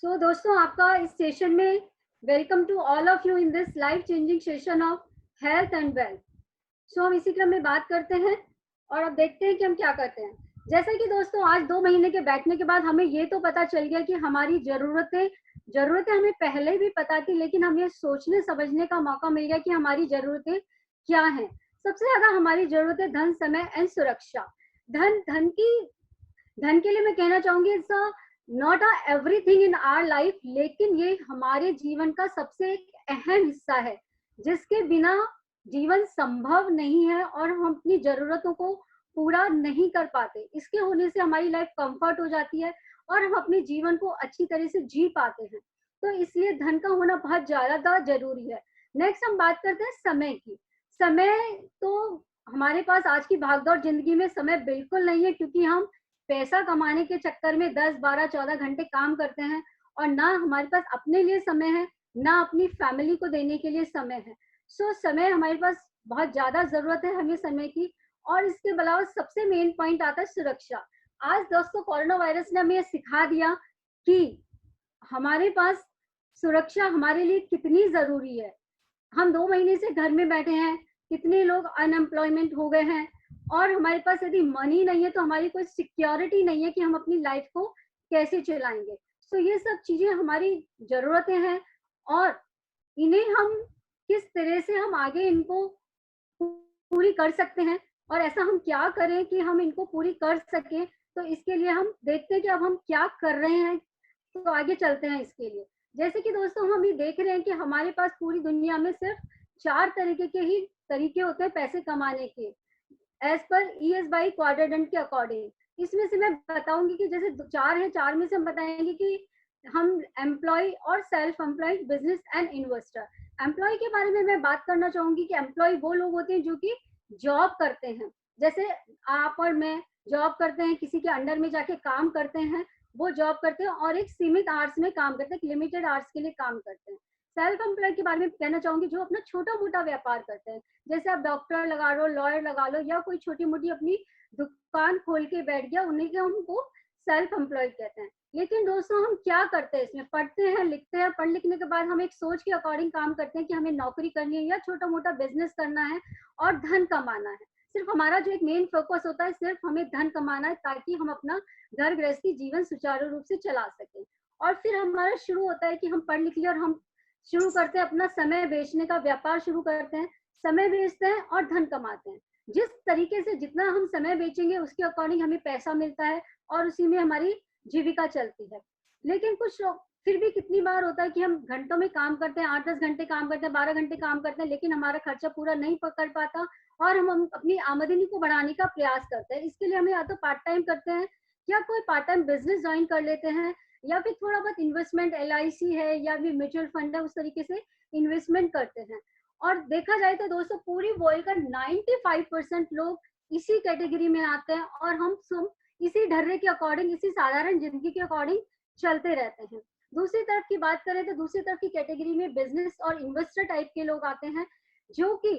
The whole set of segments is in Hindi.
दोस्तों आपका इस सेशन में welcome to all of you in this life changing session of health and wealth. हम इसी क्रम में बात करते हैं और अब देखते हैं कि हम क्या करते हैं। जैसा कि दोस्तों आज 2 महीने के बैठने के बाद हमें ये तो पता चल गया कि हमारी जरूरतें हमें पहले भी पता थी, लेकिन हमें सोचने समझने का मौका मिल गया कि हमारी जरूरतें क्या हैं। सबसे ज्यादा हमारी जरूरत है धन, समय एंड सुरक्षा। धन के लिए मैं कहना चाहूंगी it's not a everything in our life, लेकिन ये हमारे जीवन का सबसे एक अहम हिस्सा है जिसके बिना जीवन संभव नहीं है और हम अपनी जरूरतों को पूरा नहीं कर पाते। इसके होने से हमारी लाइफ कंफर्ट हो जाती है और हम अपने जीवन को अच्छी तरह से जी पाते हैं। तो इसलिए धन का होना बहुत ज्यादा जरूरी है। नेक्स्ट हम बात करते हैं समय की। समय तो हमारे पास आज की भागदौड़ जिंदगी में समय बिल्कुल नहीं है, क्योंकि हम पैसा कमाने के चक्कर में 10, 12, 14 घंटे काम करते हैं और ना हमारे पास अपने लिए समय है, ना अपनी फैमिली को देने के लिए समय है। समय हमारे पास बहुत ज्यादा जरूरत है हमें समय की। और इसके अलावा सबसे मेन पॉइंट आता है सुरक्षा। आज दोस्तों कोरोना वायरस ने हमें ये सिखा दिया कि हमारे पास सुरक्षा हमारे लिए कितनी जरूरी है। हम 2 महीने से घर में बैठे हैं, कितने लोग अनएम्प्लॉयमेंट हो गए हैं और हमारे पास यदि मनी नहीं है तो हमारी कोई सिक्योरिटी नहीं है कि हम अपनी लाइफ को कैसे चलाएंगे। ये सब चीजें हमारी जरूरतें हैं और इन्हें हम किस तरह से हम आगे इनको पूरी कर सकते हैं और ऐसा हम क्या करें कि हम इनको पूरी कर सकें। तो इसके लिए हम देखते हैं कि अब हम क्या कर रहे हैं, तो आगे चलते हैं इसके लिए। जैसे कि दोस्तों हम ये देख रहे हैं कि हमारे पास पूरी दुनिया में सिर्फ 4 तरीके के ही तरीके होते हैं पैसे कमाने के, एज पर ES बाई क्वाड्रेंट के अकॉर्डिंग। इसमें से मैं बताऊंगी कि जैसे 4 है, 4 में से हम बताएंगे कि हम एम्प्लॉय और self employed, business and investor. Employee के बारे में मैं बात करना चाहूंगी कि एम्प्लॉय वो लोग होते हैं जो कि जॉब करते हैं। जैसे आप और मैं जॉब करते हैं, किसी के अंडर में जाके काम करते हैं, वो जॉब करते हैं और एक सीमित आवर्स में काम करते हैं, लिमिटेड आवर्स के लिए काम करते हैं। सेल्फ एम्प्लॉयड के बारे में कहना चाहूंगी जो अपना छोटा मोटा व्यापार करते हैं। जैसे आप डॉक्टर लगा लो, लॉयर लगा लो, या कोई छोटी मोटी अपनी दुकान खोल के बैठ गया, उन्हीं के हमको सेल्फ एम्प्लॉयड कहते हैं। लेकिन दोस्तों हम क्या करते हैं इसमें, पढ़ते हैं, लिखते हैं, पढ़ लिखने के बाद हम एक सोच के अकॉर्डिंग काम करते हैं कि हमें नौकरी करनी है या छोटा मोटा बिजनेस करना है और धन कमाना है। सिर्फ हमारा जो एक मेन फोकस होता है, सिर्फ हमें धन कमाना है ताकि हम अपना घर गृहस्थी जीवन सुचारू रूप से चला सकें। और फिर हमारा शुरू होता है कि हम पढ़ लिख लिया और हम शुरू करते हैं अपना समय बेचने का व्यापार शुरू करते हैं। समय बेचते हैं और धन कमाते हैं। जिस तरीके से जितना हम समय बेचेंगे उसके अकॉर्डिंग हमें पैसा मिलता है और उसी में हमारी जीविका चलती है। लेकिन कुछ लोग फिर भी कितनी बार होता है कि हम घंटों में काम करते हैं, 8-10 घंटे काम करते हैं, 12 घंटे काम करते हैं, लेकिन हमारा खर्चा पूरा नहीं कर पाता और हम अपनी आमदनी को बढ़ाने का प्रयास करते हैं। इसके लिए हम या तो पार्ट टाइम करते हैं या कोई पार्ट टाइम बिजनेस ज्वाइन कर लेते हैं, या फिर थोड़ा बहुत इन्वेस्टमेंट, LIC है या फिर म्यूचुअल फंड है, उस तरीके से इन्वेस्टमेंट करते हैं। और देखा जाए तो दोस्तों पूरी वर्ल्ड का 95% लोग इसी कैटेगरी में आते हैं और हम सब इसी ढर्रे के अकॉर्डिंग, इसी साधारण जिंदगी के अकॉर्डिंग चलते रहते हैं। दूसरी तरफ की बात करें तो दूसरी तरफ की कैटेगरी में बिजनेस और इन्वेस्टर टाइप के लोग आते हैं जो कि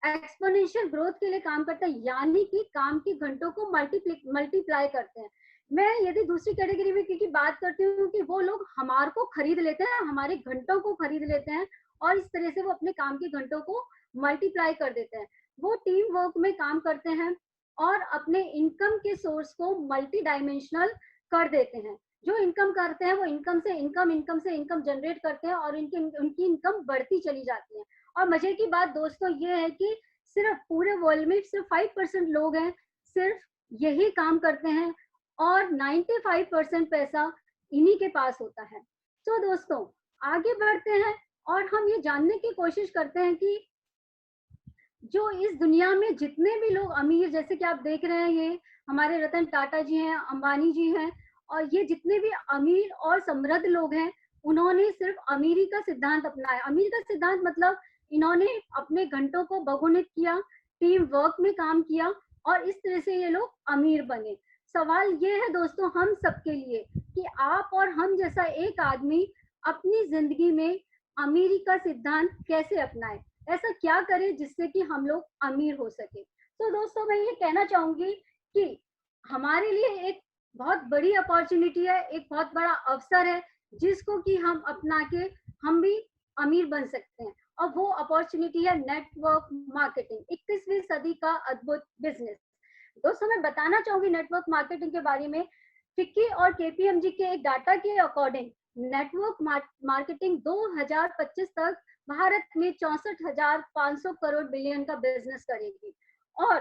एक्सपोनेंशियल ग्रोथ के लिए काम करते हैं, यानी कि काम के घंटों को मल्टीप्लाई करते हैं। मैं यदि दूसरी कैटेगरी में की बात करती हूँ कि वो लोग हमारे को खरीद लेते हैं, हमारे घंटों को खरीद लेते हैं और इस तरह से वो अपने काम के घंटों को मल्टीप्लाई कर देते हैं। वो टीम वर्क में काम करते हैं और अपने इनकम के सोर्स को मल्टी डायमेंशनल कर देते हैं। जो इनकम करते हैं वो इनकम से इनकम जनरेट करते हैं और उनकी इनकम बढ़ती चली जाती है। और मजे की बात दोस्तों ये है कि सिर्फ पूरे वर्ल्ड में सिर्फ 5% लोग हैं सिर्फ यही काम करते हैं और 95% पैसा इन्हीं के पास होता है। तो दोस्तों आगे बढ़ते हैं और हम ये जानने की कोशिश करते हैं कि जो इस दुनिया में जितने भी लोग अमीर, जैसे कि आप देख रहे हैं ये हमारे रतन टाटा जी हैं, अंबानी जी हैं, और ये जितने भी अमीर और समृद्ध लोग हैं, उन्होंने सिर्फ अमीरी का सिद्धांत अपनाया। अमीर का सिद्धांत मतलब इन्होंने अपने घंटों को बहुगुणित किया, टीम वर्क में काम किया और इस तरह से ये लोग अमीर बने। सवाल ये है दोस्तों हम सबके लिए कि आप और हम जैसा एक आदमी अपनी जिंदगी में अमीरी का सिद्धांत कैसे अपनाए, ऐसा क्या करें जिससे कि हम लोग अमीर हो सके। तो दोस्तों मैं ये कहना चाहूंगी कि हमारे लिए एक बहुत बड़ी अपॉर्चुनिटी है, एक बहुत बड़ा अवसर है जिसको कि हम अपना के हम भी अमीर बन सकते हैं। और वो अपॉर्चुनिटी है नेटवर्क मार्केटिंग, 21वीं सदी का अद्भुत बिजनेस। दोस्तों मैं बताना चाहूंगी नेटवर्क मार्केटिंग के बारे में। फिक्की और केपीएमजी के एक डाटा के अकॉर्डिंग नेटवर्क मार्केटिंग 2025 तक भारत में 64,500 करोड़ बिलियन का बिजनेस करेगी। और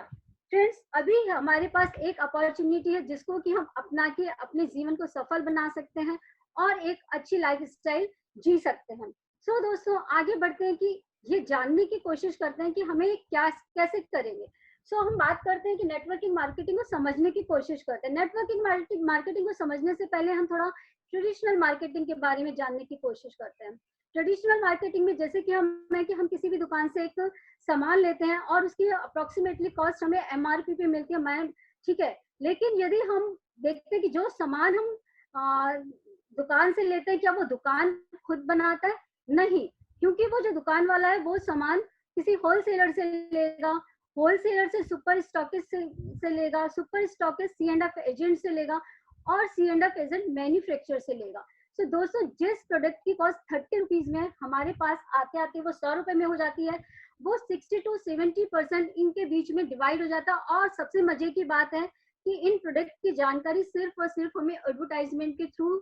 फ्रेंड्स अभी हमारे पास एक अपॉर्चुनिटी है जिसको कि हम अपना के अपने जीवन को सफल बना सकते हैं और एक अच्छी लाइफस्टाइल जी सकते हैं। सो दोस्तों आगे बढ़ते हैं कि ये जानने की कोशिश करते हैं कि हमें क्या कैसे करेंगे। हम बात करते हैं कि नेटवर्किंग मार्केटिंग को समझने की कोशिश करते हैं। नेटवर्किंग मार्केटिंग को समझने से पहले हम थोड़ा ट्रेडिशनल मार्केटिंग के बारे में जानने की कोशिश करते हैं। ट्रेडिशनल मार्केटिंग में जैसे कि हम किसी भी दुकान से एक सामान लेते हैं और उसकी अप्रोक्सीमेटली कॉस्ट हमें एमआरपी पे मिलती है, मैम ठीक है। लेकिन यदि हम देखते हैं कि जो सामान हम दुकान से लेते हैं क्या वो दुकान खुद बनाता है? नहीं, क्योंकि वो जो दुकान वाला है वो सामान किसी होलसेलर से लेगा, होलसेलर से सुपर स्टॉकिस्ट से लेगा, सुपर स्टॉकिस्ट C&F एजेंट से लेगा और C&F एजेंट मैन्युफैक्चरर से लेगा। तो दोस्तों जिस प्रोडक्ट की कॉस्ट 30 रुपीज में हमारे पास आते आते वो 100 रुपए में हो जाती है, वो 60 to 70% इनके बीच में डिवाइड हो जाता है। और सबसे मजे की बात है कि इन प्रोडक्ट की जानकारी सिर्फ और सिर्फ हमें एडवर्टाइजमेंट के थ्रू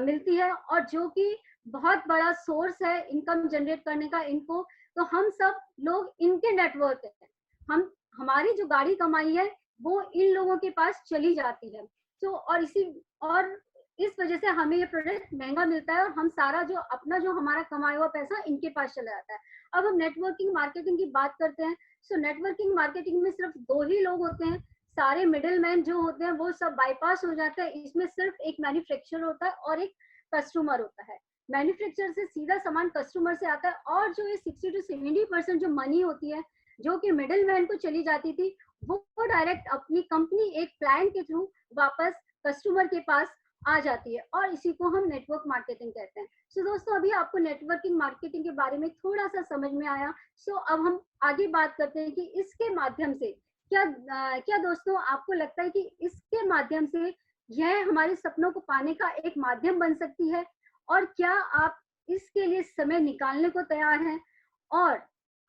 मिलती है, और जो कि बहुत बड़ा सोर्स है इनकम जनरेट करने का इनको। तो हम सब लोग इनके नेटवर्क है, हम हमारी जो गाड़ी कमाई है वो इन लोगों के पास चली जाती है। तो और इस वजह से हमें ये प्रोडक्ट महंगा मिलता है और हम सारा जो हमारा कमाया हुआ पैसा इनके पास चला जाता है। अब हम नेटवर्किंग मार्केटिंग की बात करते हैं। नेटवर्किंग मार्केटिंग में सिर्फ 2 ही लोग होते हैं, सारे मिडिल मैन जो होते हैं वो सब बाईपास हो जाते हैं। इसमें सिर्फ एक मैन्युफैक्चरर होता है और एक कस्टमर होता है। मैन्युफैक्चरर से सीधा सामान कस्टमर से आता है, और जो ये 60 to 70% जो मनी होती है जो कि मिडिल मैन को चली जाती थी, वो डायरेक्ट अपनी कंपनी एक क्लाइंट के थ्रू वापस कस्टमर के पास आ जाती है, और इसी को हम नेटवर्क मार्केटिंग कहते हैं। दोस्तों अभी आपको नेटवर्किंग मार्केटिंग के बारे में थोड़ा सा समझ में आया। अब हम आगे बात करते हैं कि इसके माध्यम से क्या दोस्तों आपको लगता है कि इसके माध्यम से यह हमारे सपनों को पाने का एक माध्यम बन सकती है, और क्या आप इसके लिए समय निकालने को तैयार हैं, और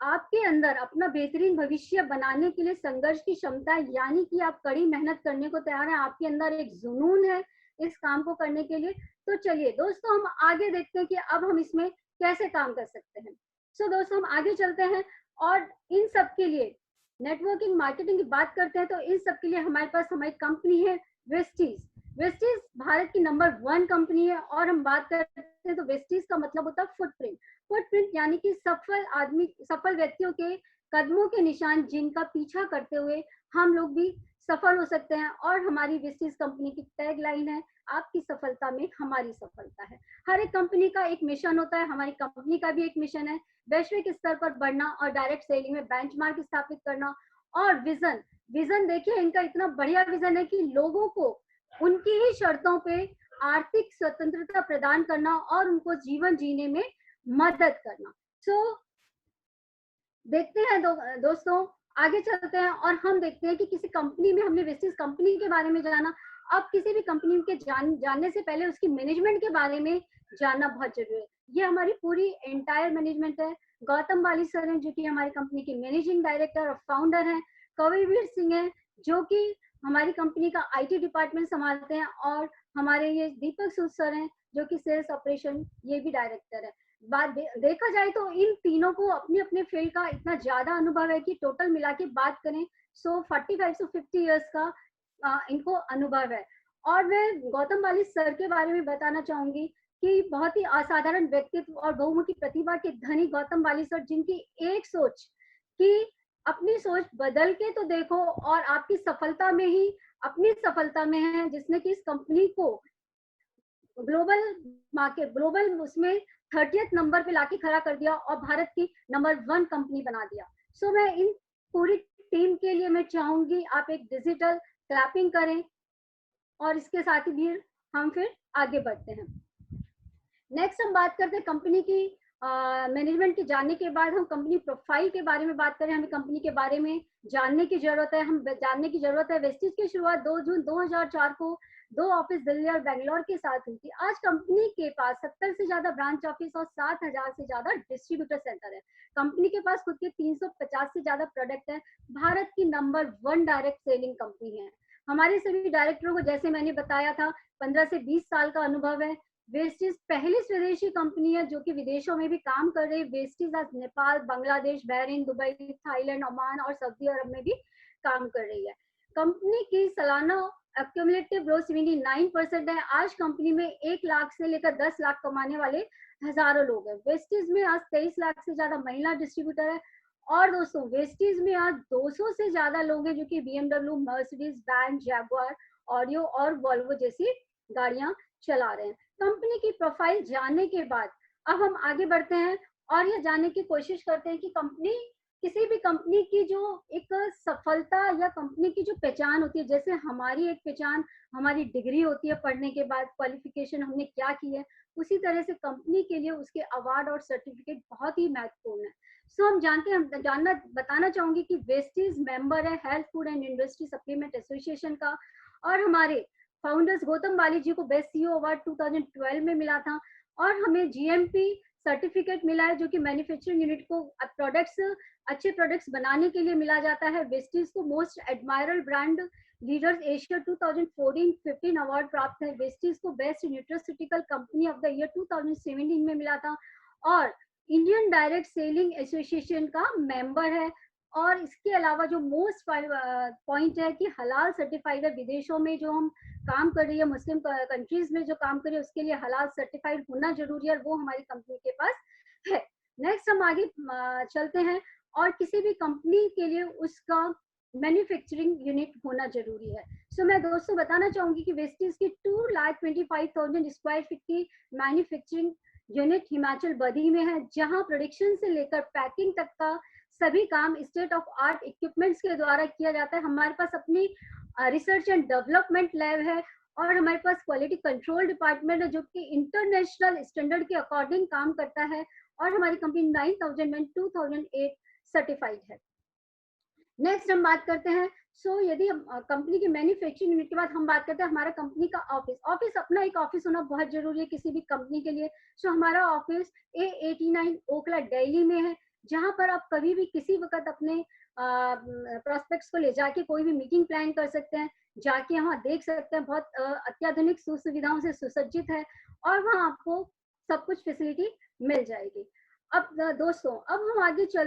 आपके अंदर अपना बेहतरीन भविष्य बनाने के लिए संघर्ष की क्षमता यानी कि आप कड़ी मेहनत करने को तैयार हैं, आपके अंदर एक जुनून है इस काम को करने के लिए। तो चलिए दोस्तों हम आगे देखते हैं कि अब हम इसमें कैसे काम कर सकते हैं। दोस्तों हम आगे चलते हैं और इन सब के लिए नेटवर्किंग मार्केटिंग की बात करते हैं। तो इन सब के लिए हमारे पास हमारी कंपनी है वेस्टीज। वेस्टीज भारत की नंबर 1 कंपनी है, और हम बात करते हैं तो वेस्टीज का मतलब होता है फुटप्रिंट। फुटप्रिंट यानी कि सफल व्यक्तियों के कदमों के निशान जिनका पीछा करते हुए हम लोग भी सफल हो सकते हैं। और हमारी वेस्टीज कंपनी की टैगलाइन है, आपकी सफलता में हमारी सफलता है। हर एक कंपनी का एक मिशन होता है, हमारी कंपनी का भी एक मिशन है, वैश्विक स्तर पर बढ़ना और डायरेक्ट सेलिंग में बेंचमार्क स्थापित करना। और विजन देखिए इनका इतना बढ़िया विजन है कि लोगों को उनकी ही शर्तों पे आर्थिक स्वतंत्रता प्रदान करना और उनको जीवन जीने में मदद करना। देखते हैं दोस्तों आगे चलते हैं और हम देखते हैं कि किसी कंपनी में हमने वेस्टीज कंपनी के बारे में जाना। अब किसी भी कंपनी के जानने से पहले उसकी मैनेजमेंट के बारे में जानना बहुत जरूरी है। ये हमारी पूरी एंटायर मैनेजमेंट है। गौतम बाली सर हैं जो कि हमारी कंपनी के मैनेजिंग डायरेक्टर और फाउंडर हैं। कविवीर सिंह हैं जो कि हमारी कंपनी का IT डिपार्टमेंट संभालते हैं, और हमारे ये दीपक सूद सर हैं जो कि सेल्स ऑपरेशन ये भी डायरेक्टर है। देखा जाए तो इन तीनों को अपने अपने फील्ड का इतना ज्यादा अनुभव है कि टोटल मिला के बात करें 45 से 50 इयर्स का इनको अनुभव है। और मैं गौतम बाली सर के बारे में बताना चाहूंगी कि बहुत ही असाधारण व्यक्तित्व और बहुमुखी प्रतिभा के धनी गौतम बाली सर, जिनकी एक सोच कि अपनी सोच बदल के तो देखो और आपकी सफलता में ही अपनी सफलता में है, जिसने कि इस कंपनी को ग्लोबल उसमें 30th नंबर पे लाके खड़ा कर दिया और भारत की नंबर 1 कंपनी बना दिया। मैं इन पूरी टीम के लिए मैं चाहूंगी आप एक डिजिटल क्लैपिंग करें, और इसके साथ ही भी हम फिर आगे बढ़ते हैं। नेक्स्ट हम बात करते हैं कंपनी की मैनेजमेंट के जानने के बाद हम कंपनी प्रोफाइल के बारे में बात करें। हमें कंपनी के बारे में जानने की जरूरत है। वेस्टीज की शुरुआत 2 जून 2004 को 2 ऑफिस दिल्ली और बैंगलोर के साथ हुई थी। आज कंपनी के पास 70 से ज्यादा ब्रांच ऑफिस और 7,000 से ज्यादा डिस्ट्रीब्यूटर सेंटर है। कंपनी के पास खुद के 350 से ज्यादा प्रोडक्ट है। भारत की नंबर 1 डायरेक्ट सेलिंग कंपनी है। हमारे सभी डायरेक्टरों को, जैसे मैंने बताया था, 15 से 20 साल का अनुभव है। वेस्टीज पहली स्वदेशी कंपनी है जो कि विदेशों में भी काम कर रही है। वेस्टीज आज Nepal, Bangladesh, Bahrain, Dubai, Thailand, Oman और सऊदी अरब में भी काम कर रही है। कंपनी की सालाना एक्यूमुलेटिव ग्रोथ 79% है। आज कंपनी में 1 लाख से लेकर 10 लाख कमाने वाले हजारों लोग हैं। वेस्टीज में आज 23 लाख से ज्यादा महिला डिस्ट्रीब्यूटर है। और दोस्तों, वेस्टीज में आज 200 से ज्यादा लोग हैं जो कि BMW, Mercedes, band, Jaguar, audio और वॉल्वो जैसी गाड़ियां चला रहे हैं। कंपनी की प्रोफाइल जानने के बाद अब हम आगे बढ़ते हैं और यह जानने की कोशिश करते हैं कि कंपनी, किसी भी कंपनी की जो एक सफलता या कंपनी की जो पहचान होती है, जैसे हमारी एक पहचान हमारी डिग्री होती है, पढ़ने के बाद क्वालिफिकेशन हमने क्या की है, उसी तरह से कंपनी के लिए उसके अवार्ड और सर्टिफिकेट बहुत ही महत्वपूर्ण है। सो हम जानते हैं, जानना बताना चाहूंगी कि वेस्टीज मेंबर है health food and industry supplement association का। और हमारे फाउंडर्स गौतम बाली जी को बेस्ट सीईओ अवार्ड 2012 में मिला था। और हमें जीएमपी सर्टिफिकेट मिला है जो कि मैन्युफैक्चरिंग यूनिट को प्रोडक्ट्स, अच्छे प्रोडक्ट्स बनाने के लिए मिला जाता है। वेस्टीज को most admiral brand leaders Asia 2014-15 award प्राप्त है। वेस्टीज को best nutraceutical company of the year 2017 में मिला था और इंडियन डायरेक्ट सेलिंग एसोसिएशन का मेंबर है। और इसके अलावा जो मोस्ट पॉइंट है कि हलाल सर्टिफाइड है। विदेशों में जो हम काम कर रही है, मुस्लिम कंट्रीज में जो काम कर रही है, उसके लिए हलाल सर्टिफाइड होना जरूरी है और वो हमारी कंपनी के पास है। नेक्स्ट हम आगे चलते हैं। और किसी भी कंपनी के लिए उसका मैन्युफैक्चरिंग यूनिट होना जरूरी है। सो मैं दोस्तों बताना चाहूंगी कि वेस्टीज की 2,25,000 स्क्वायर फीट की मैन्युफैक्चरिंग यूनिट हिमाचल बद्दी में है, जहां प्रोडक्शन से लेकर पैकिंग तक का सभी काम स्टेट ऑफ आर्ट इक्विपमेंट्स के द्वारा किया जाता है। हमारे पास अपनी रिसर्च एंड डेवलपमेंट लैब है और हमारे पास क्वालिटी कंट्रोल डिपार्टमेंट है जो कि इंटरनेशनल स्टैंडर्ड के अकॉर्डिंग काम करता है। और हमारी कंपनी 9000 में 2008 सर्टिफाइड है। नेक्स्ट हम बात करते हैं। यदि हम कंपनी की मैन्युफैक्चरिंग यूनिट के बाद हम बात करते हैं हमारा कंपनी का ऑफिस। ऑफिस अपना एक ऑफिस होना बहुत जरूरी है किसी भी कंपनी के लिए। हमारा ऑफिस A89 ओखला दिल्ली में है, जहां पर आप कभी भी किसी वक्त अपने प्रोस्पेक्ट्स को ले जाके कोई भी मीटिंग प्लान कर सकते हैं, जाके वहाँ देख सकते हैं। बहुत अत्याधुनिक सुविधाओं से सुसज्जित है और वहाँ आपको सब कुछ फैसिलिटी मिल जाएगी। अब दोस्तों, अब हम आगे चलते